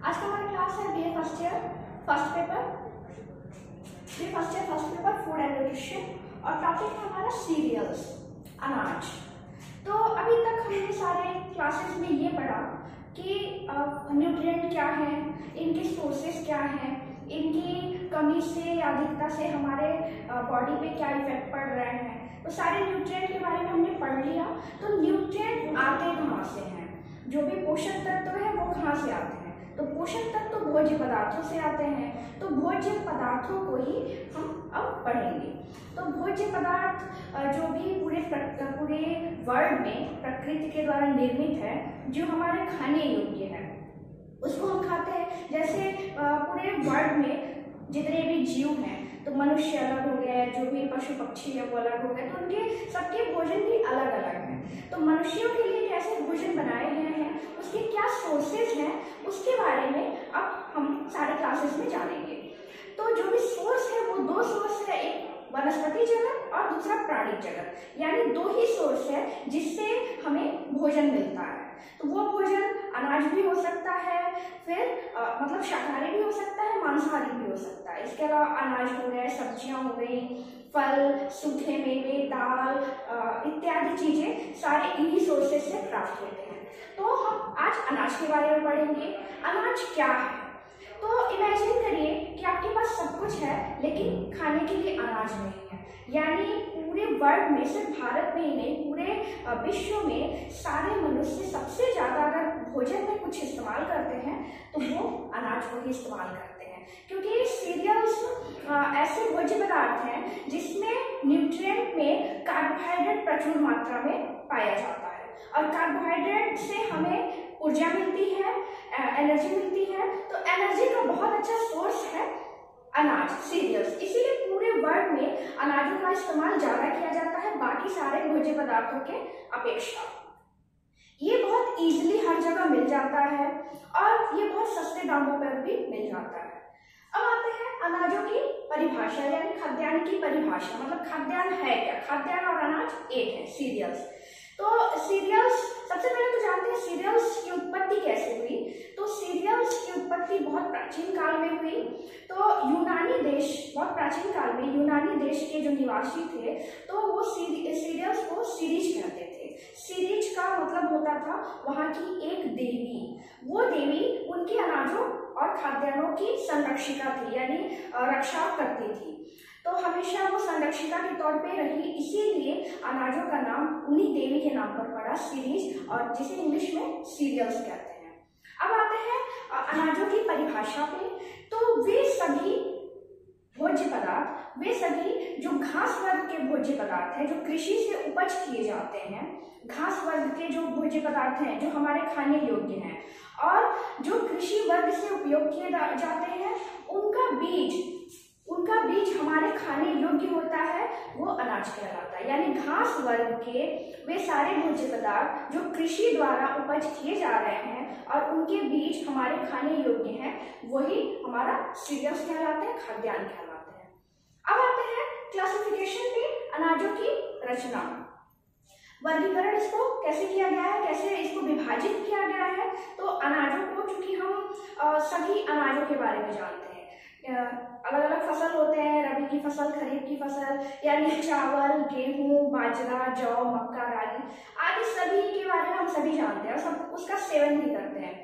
आज का हमारा क्लास है BA first year first paper food and nutrition और टॉपिक है हमारा सीरियल्स, अनाज। तो अभी तक हमने सारे क्लासेस में ये पढ़ा कि न्यूट्रिएंट क्या है, इनके सोर्सेस क्या हैं, इनकी कमी से या अधिकता से हमारे बॉडी पे क्या इफेक्ट पड़ रहे हैं। तो सारे न्यूट्रिएंट के बारे में हमने पढ़ लिया। तो न्यूट्रिएंट आते कहाँ से हैं, जो भी पोषक तत्व है वो कहाँ से आते हैं। तो पोषक तत्व तो भोज्य पदार्थों से आते हैं। तो भोज्य पदार्थों को ही हम अब पढ़ेंगे। तो भोज्य पदार्थ जो भी पूरे वर्ल्ड में प्रकृति के द्वारा निर्मित है, जो हमारे खाने योग्य है, उसको हम खाते हैं। जैसे पूरे वर्ल्ड में जितने भी जीव हैं, तो मनुष्य अलग हो गए, जो भी पशु पक्षी है वो अलग हो गए, तो उनके सबके भोजन भी अलग अलग हैं। तो मनुष्यों के लिए कैसे भोजन बनाए गए हैं, उसके क्या सोर्सेज हैं, उसके बारे में अब हम सारे क्लासेस में जानेंगे। तो जो भी सोर्स है वो दो सोर्स है, एक वनस्पति जगत और दूसरा प्राणिक जगत, यानी दो ही सोर्स है जिससे हमें भोजन मिलता है। तो वो भोजन अनाज भी हो सकता है, फिर मतलब शाकाहारी भी हो सकता है, मांसाहारी भी हो सकता है। इसके अलावा अनाज हो गए, सब्जियां हो गई, फल, सूखे मेवे, दाल इत्यादि चीजें सारे इन्हीं सोर्सेस से प्राप्त होते हैं। तो हम आज अनाज के बारे में पढ़ेंगे। अनाज क्या है? तो इमेजिन करिए कि आपके पास सब कुछ है लेकिन खाने के लिए अनाज नहीं है। यानी पूरे वर्ल्ड में, सिर्फ भारत में ही नहीं, पूरे विश्व में सारे मनुष्य सबसे ज्यादा अगर भोजन में कुछ इस्तेमाल करते हैं तो वो अनाज को ही इस्तेमाल करते हैं, क्योंकि सीरियल्स ऐसे भोज्य पदार्थ हैं जिसमें न्यूट्रिएंट में कार्बोहाइड्रेट प्रचुर मात्रा में पाया जाता है। और कार्बोहाइड्रेट से हमें ऊर्जा मिलती है, एनर्जी मिलती है। तो एनर्जी का बहुत अच्छा सोर्स है अनाज, सीरियल्स। इसीलिए पूरे वर्ल्ड में अनाजों का इस्तेमाल ज्यादा किया जाता है बाकी सारे भोज्य पदार्थों के अपेक्षा। ये बहुत इजीली हर जगह मिल जाता है और ये बहुत सस्ते दामों पर भी मिल जाता है। अब आते हैं अनाजों की परिभाषा, यानी खाद्यान्न की परिभाषा। मतलब खाद्यान्न है क्या? खाद्यान्न और अनाज एक है, सीरियल्स। तो सीरियल्स, सबसे पहले तो जानते हैं सीरियल्स की उत्पत्ति कैसे हुई। तो सीरियल्स की उत्पत्ति बहुत प्राचीन काल में हुई। तो यूनानी देश, बहुत प्राचीन काल में यूनानी देश के जो निवासी थे, तो वो सीरियल्स को सीरीज कहते थे। सीरीज का मतलब होता था वहां की एक देवी। वो देवी उनके अनाजों और खाद्यान्नों की संरक्षिका थी, यानी रक्षा करती थी। तो हमेशा वो संरक्षिका के तौर पे रही, इसीलिए अनाजों का नाम उन्हीं देवी के नाम पर पड़ा, सीरीज, और जिसे इंग्लिश में सीरियल्स कहते हैं। अब आते हैं अनाजों की परिभाषा पे। तो वे सभी भोज्य पदार्थ, वे सभी जो घास वर्ग के भोज्य पदार्थ हैं, जो कृषि से उपज किए जाते हैं, घास वर्ग के जो भोज्य पदार्थ हैं जो हमारे खाने योग्य हैं और जो कृषि वर्ग से उपयोग किए जाते हैं, उनका बीज हमारे खाने योग्य होता है, वो अनाज कहलाता है। यानी घास वर्ग के वे सारे भोज्य पदार्थ जो कृषि द्वारा उपज किए जा रहे हैं और उनके बीज हमारे खाने योग्य हैं, वही हमारा सीरियल्स कहलाते हैं, खाद्यान्न कहलाते हैं। अब आते हैं क्लासिफिकेशन पे, अनाजों की रचना, वर्गीकरण इसको कैसे किया गया है, कैसे इसको विभाजित किया गया है। तो अनाजों को, चूंकि हम सभी अनाजों के बारे में जानते हैं, अलग अलग फसल होते हैं, रबी की फसल, खरीफ की फसल, यानी चावल, गेहूं, बाजरा, जौ, मक्का, रागी आदि सभी के बारे में हम सभी जानते हैं और सब उसका सेवन भी करते हैं।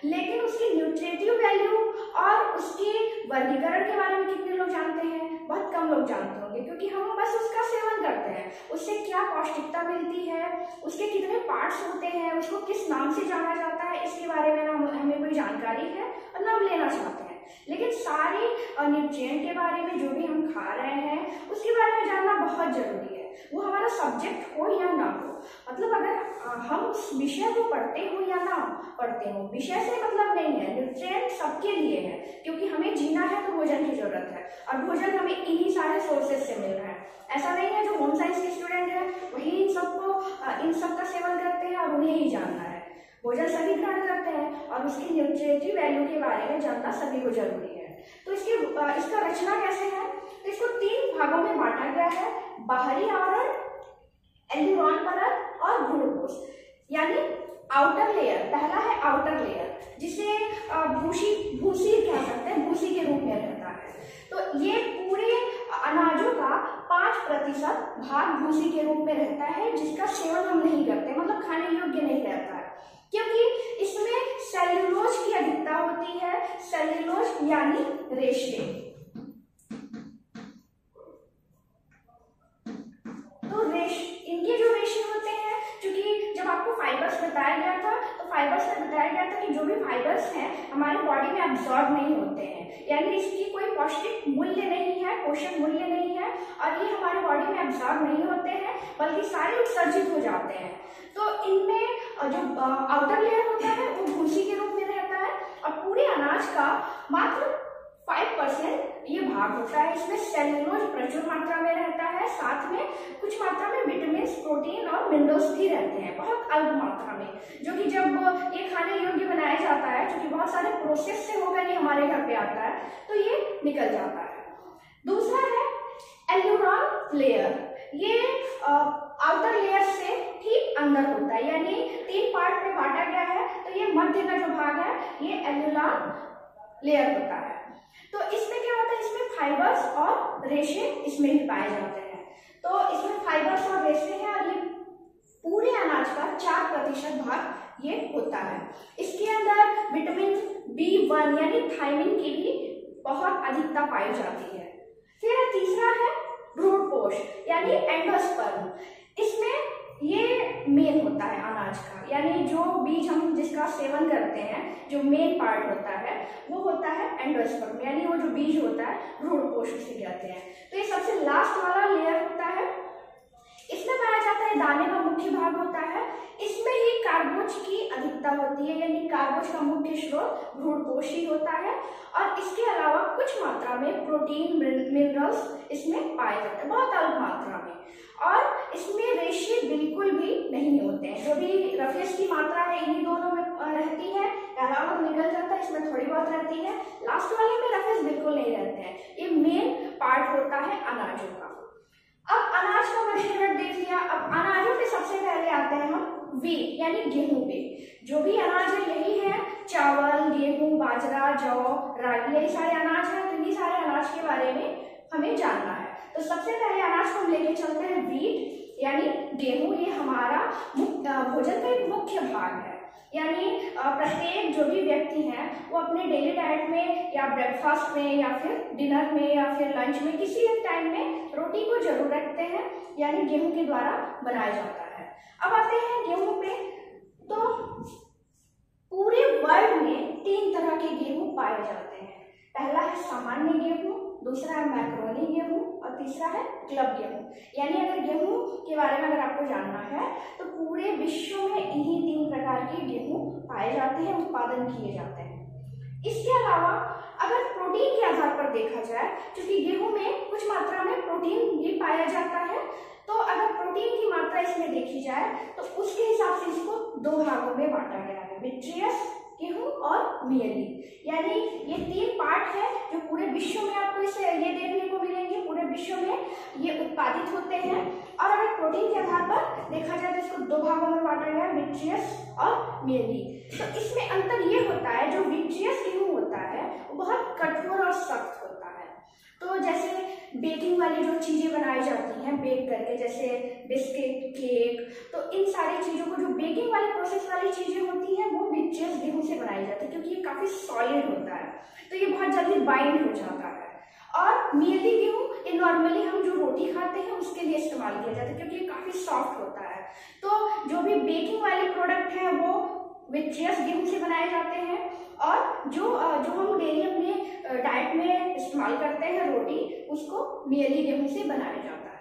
लेकिन उसकी न्यूट्रिटिव वैल्यू और उसके वर्गीकरण के बारे में कितने लोग जानते हैं? बहुत कम लोग जानते होंगे, क्योंकि हम बस उसका सेवन करते हैं। उससे क्या पौष्टिकता मिलती है, उसके कितने पार्ट्स होते हैं, उसको किस नाम से जाना जाता है, इसके बारे में ना हमें कोई जानकारी है और ना हम लेना चाहते हैं। लेकिन सारे न्यूट्रिएंट के बारे में, जो भी हम खा रहे हैं, उसके बारे में जानना बहुत जरूरी है। वो हमारा सब्जेक्ट हो या ना हो, मतलब अगर हम उस विषय को पढ़ते हो या ना पढ़ते हो, विषय से मतलब नहीं है। न्यूट्रिएंट सबके लिए है, क्योंकि हमें जीना है तो भोजन की जरूरत है और भोजन हमें इन्हीं सारे सोर्सेज से मिल रहा है। ऐसा नहीं है जो होम साइंस के स्टूडेंट है वही इन सब का सेवन करते हैं और उन्हें ही जानना है। भोजन सभी ग्रहण करते हैं और उसकी न्यूट्रिटिव वैल्यू के बारे में जानना सभी को जरूरी है। तो इसका रचना कैसे है? तो इसको 3 भागों में बांटा गया है, बाहरी आवरण, एल्यूरोन परत और ग्लूकोज। यानी आउटर लेयर, पहला है आउटर लेयर, जिसे भूशी जाता है। तो ये पूरे अनाजों का 5% भाग भूसी के रूप में रहता है, जिसका सेवन हम नहीं करते, मतलब खाने योग्य नहीं रहता है, क्योंकि इसमें सेल्यूलोज की अधिकता होती है। सेल्यूलोज यानी रेशे। तो इनके जो रेशे होते हैं, क्योंकि जब आपको फाइबर्स बताया गया था तो फाइबर्स में बताया गया था कि जो भी फाइबर्स हैं हमारे बॉडी में एब्जॉर्ब नहीं होते हैं, यानी इसकी कोई पौष्टिक मूल्य नहीं है, पोषक मूल्य नहीं है, और ये हमारे बॉडी में एब्जॉर्ब नहीं होते हैं, बल्कि सारे उत्सर्जित हो जाते हैं। तो इनमें जो आउटर लेयर होता है वो भूसी के रूप में रहता है, और पूरे अनाज का मात्र 5% ये भाग होता है। इसमें सेल्यूलोज प्रचुर मात्रा में रहता है, साथ में कुछ मात्रा में विटामिन, प्रोटीन और मिनरल्स भी रहते हैं, बहुत अल्प मात्रा में, जो कि जब ये खाने योग्य बनाया जाता है, क्योंकि बहुत सारे प्रोसेस से होकर ये हमारे घर पे आता है, तो ये निकल जाता है। दूसरा है एल्यूरॉन लेयर। ये आउटर लेयर से ठीक अंदर होता है, यानी 3 पार्ट में बांटा गया है। तो ये मध्य का जो भाग है ये एल्यूरॉन लेयर होता है। तो इसमें क्या होता है, इसमें फाइबर्स और रेशे इसमें भी पाए जाते हैं। तो इसमें फाइबर्स और रेशे हैं, और ये पूरे अनाज का 4% भाग ये होता है। इसके अंदर विटामिन B1 यानी थायमिन की भी बहुत अधिकता पाई जाती है। फिर तीसरा है भ्रूणपोष यानी एंडोस्पर्म। इसमें ये मेन होता है अनाज का, यानी जो बीज हम जिसका सेवन करते हैं, जो मेन पार्ट होता है वो होता है एंडोस्पर्म, यानी वो जो बीज होता है भ्रूणपोष उसे कहते हैं। तो ये सबसे लास्ट वाला लेयर होता है। इसमें पाया जाता है दाने का मुख्य भाग होता है। इसमें ही कार्बोज की अधिकता होती है, यानी कार्बोज का मुख्य स्रोत भ्रूणपोष ही होता है, और इसके अलावा कुछ मात्रा में प्रोटीन, मिनरल्स इसमें पाए जाते हैं, बहुत अल्प मात्रा में। और इसमें रेशे बिल्कुल भी नहीं होते हैं। जो भी रफेज की मात्रा है इन्हीं दोनों में रहती है, अलावा निकल जाता है, इसमें थोड़ी बहुत रहती है। लास्ट वाले में रफेज बिल्कुल नहीं रहते हैं। ये मेन पार्ट होता है अनाजों का। अब अनाज का वर्गीकरण देख लिया। अब अनाजों के सबसे पहले आते हैं हम व्हीट यानी गेहूं पे। जो भी अनाज है यही है, चावल, गेहूं, बाजरा, जौ, रागी, यही सारे अनाज हैं। तो इन्हीं सारे अनाज के बारे में हमें जानना है। तो सबसे पहले अनाज को हम लेके चलते हैं व्हीट यानी गेहूं। ये हमारा भोजन का एक मुख्य भाग है, यानी प्रत्येक जो भी व्यक्ति हैं वो अपने डेली डाइट में या ब्रेकफास्ट में या फिर डिनर में या फिर लंच में किसी एक टाइम में रोटी को जरूर रखते हैं, यानी गेहूं के द्वारा बनाया जाता है। अब आते हैं गेहूं पे। तो पूरे वर्ल्ड में 3 तरह के गेहूं पाए जाते हैं। पहला है सामान्य गेहूं, दूसरा है मैक्रोनी गेहूं और तीसरा है क्लब गेहूं। यानी अगर गेहूं के बारे में अगर आपको जानना है तो पूरे विश्व में इन्हीं 3 प्रकार के गेहूं पाए जाते हैं, उत्पादन किए जाते हैं। इसके अलावा अगर प्रोटीन के आधार पर देखा जाए, क्योंकि गेहूं में कुछ मात्रा में प्रोटीन भी पाया जाता है, तो अगर प्रोटीन की मात्रा इसमें देखी जाए तो उसके हिसाब से इसको 2 भागों में बांटा गया है, विट्रियस गेहूं और मियली। यानी ये 3 पार्ट है जो पूरे विश्व में आपको इसे ये देखने को मिलेंगे, पूरे विश्व में ये उत्पादित होते हैं। और अगर प्रोटीन के आधार पर देखा जाए तो इसको 2 भागों में बांटा गया है, विट्रियस और मियली। तो इसमें अंतर ये होता है, जो विट्रियस गेहूं होता है वो बहुत कठोर और सख्त होता है। तो जैसे बेकिंग वाली जो चीजें बनाई जाती हैं बेक करके, जैसे बिस्किट, केक, तो इन सारी चीजों को जो बेकिंग वाली प्रोसेस वाली चीजें होती हैं वो विट्रियस गेहूं से बनाई जाती है, क्योंकि ये काफी सॉलिड होता है, तो ये बहुत जल्दी बाइंड हो जाता है। और मियली गेहूं ये नॉर्मली हम जो रोटी खाते हैं उसके लिए इस्तेमाल किया जाता है, क्योंकि ये काफी सॉफ्ट होता है। तो जो भी बेकिंग वाले प्रोडक्ट है वो विट्रियस गेहूं से बनाए जाते हैं, और जो हम डेली अपने डाइट में इस्तेमाल करते हैं रोटी, उसको मियली गेहूं से बनाया जाता है।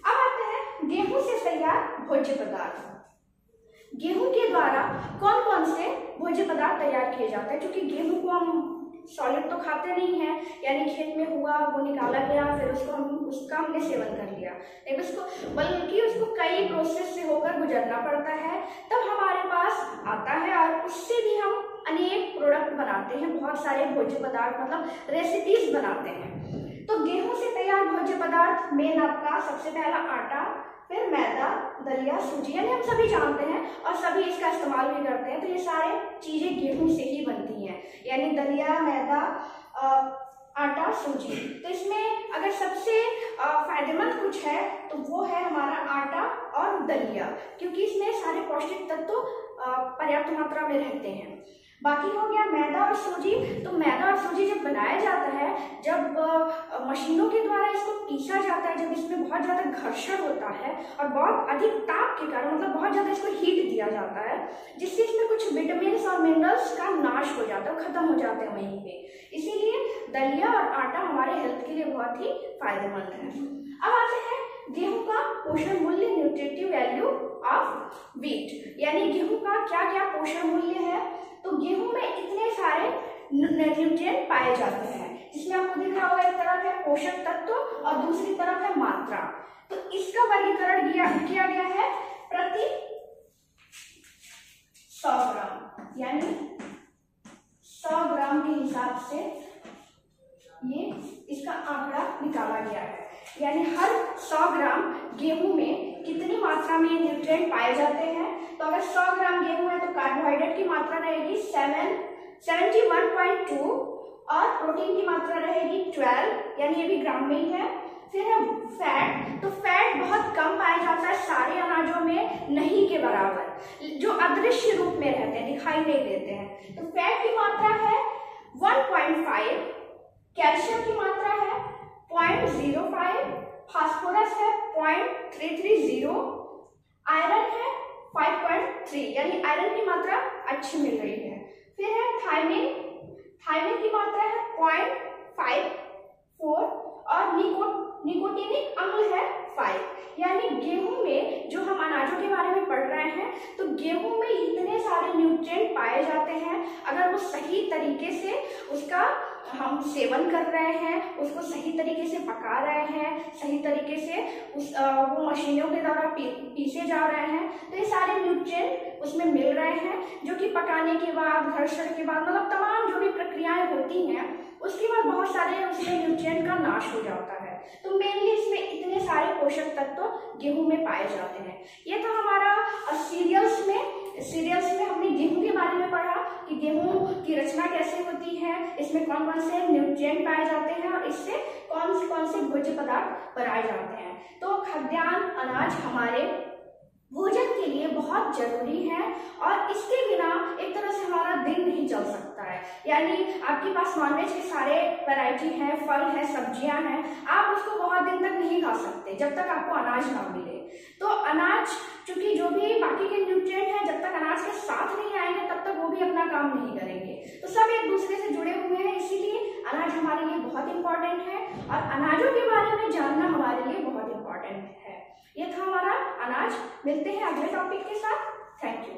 अब आते हैं गेहूं से तैयार भोज्य पदार्थ। गेहूं के द्वारा कौन कौन से भोज्य पदार्थ तैयार किए जाते हैं, क्योंकि गेहूं को हम सॉलिड तो खाते नहीं है, यानी खेत में हुआ वो निकाला गया, फिर उसका हमने सेवन कर लिया, नहीं उसको बल्कि उसको कई प्रोसेस से होकर गुजरना पड़ता है, तब हमारे पास आता है, और उससे भी हम अनेक प्रोडक्ट बनाते हैं, बहुत सारे भोज्य पदार्थ मतलब रेसिपीज बनाते हैं। तो गेहूं से तैयार भोज्य पदार्थ मेन आपका सबसे पहला आटा, फिर मैदा, दलिया, सूजी, यानी हम सभी जानते हैं और सभी इसका इस्तेमाल भी करते हैं। तो ये सारे चीजें गेहूं से ही बनती हैं, यानी दलिया, मैदा, आटा, सूजी। तो इसमें अगर सबसे फायदेमंद कुछ है तो वो है हमारा आटा और दलिया, क्योंकि इसमें सारे पौष्टिक तत्व पर्याप्त मात्रा में रहते हैं। बाकी हो गया मैदा और सूजी। तो मैदा और सूजी जब बनाया जाता है, जब मशीनों के द्वारा इसको पीसा जाता है, जब इसमें बहुत ज़्यादा घर्षण होता है और बहुत अधिक ताप के कारण, मतलब बहुत ज़्यादा इसको हीट दिया जाता है, जिससे इसमें कुछ विटामिन और मिनरल्स का नाश हो जाता है, खत्म हो जाते हैं वहीं पे। इसीलिए दलिया और आटा हमारे हेल्थ के लिए बहुत ही फायदेमंद है। अब आते हैं गेहूं का पोषण मूल्य, न्यूट्रिटिव वैल्यू ऑफ व्हीट, यानी गेहूं का क्या क्या पोषण मूल्य है। तो गेहूं में इतने सारे न्यूट्रिएंट पाए जाते हैं, जिसमें आपको दिख रहा होगा एक तरफ है पोषक तत्व और दूसरी तरफ है मात्रा। तो इसका वर्गीकरण किया गया है प्रति 100 ग्राम, यानी 100 ग्राम के हिसाब से ये इसका आंकड़ा निकाला गया है, यानी हर 100 ग्राम गेहूं में कितनी मात्रा में न्यूट्रिएंट पाए जाते हैं। तो अगर 100 ग्राम गेहूं है तो कार्बोहाइड्रेट की मात्रा रहेगी 71.2 और प्रोटीन की मात्रा रहेगी 12, यानी ये भी ग्राम में ही है। फिर है फैट। तो फैट बहुत कम पाया जाता है सारे अनाजों में, नहीं के बराबर, जो अदृश्य रूप में रहते हैं, दिखाई नहीं देते हैं। तो फैट की मात्रा है 1.5, कैल्शियम की मात्रा है 0.05, फास्फोरस है 0.330, आयरन है 5.3, यानी आयरन की मात्रा अच्छी मिल रही है। फिर है थायमिन की मात्रा है 0.54 और निकोटीनिक अम्ल है 5। यानी गेहूं में, जो हम अनाजों के बारे में पढ़ रहे हैं, तो गेहूं में इतने सारे न्यूट्रिएंट पाए जाते हैं, अगर वो सही तरीके से उसका हम सेवन कर रहे हैं, उसको सही तरीके से पका रहे हैं, सही तरीके से वो मशीनों के द्वारा पीसे जा रहे हैं, तो ये सारे न्यूट्रिएंट उसमें मिल रहे हैं, जो कि पकाने के बाद, घर्षण के बाद, मतलब तमाम जो भी प्रक्रियाएं होती हैं, उसके बाद बहुत सारे उसमें न्यूट्रिएंट का नाश हो जाता है। तो मेनली इसमें इतने सारे पोषक तत्व गेहूं में पाए जाते हैं। ये था हमारा सीरियल्स में हमने गेहूं के बारे में पढ़ा कि गेहूं की रचना कैसे होती है, इसमें कौन कौन से न्यूट्रिएंट पाए जाते हैं और इससे कौन से भोज्य पदार्थ बनाए जाते हैं। तो खाद्यान्न अनाज हमारे भोजन के लिए बहुत जरूरी है और इसके बिना एक तरह से हमारा दिन नहीं चल सकता है। यानी आपके पास नॉनवेज के सारे वैरायटी हैं, फल हैं, सब्जियां हैं, आप उसको बहुत दिन तक नहीं खा सकते जब तक आपको अनाज ना मिले। तो अनाज, चूंकि जो भी बाकी के न्यूट्रिएंट हैं, जब तक अनाज के साथ नहीं आएंगे तब तक वो भी अपना काम नहीं करेंगे। तो सब एक दूसरे से जुड़े हुए हैं, इसीलिए अनाज हमारे लिए बहुत इंपॉर्टेंट है और अनाजों के बारे में जानना हमारे लिए बहुत इंपॉर्टेंट है। ये था हमारा अनाज। मिलते हैं अगले टॉपिक के साथ। Thank you.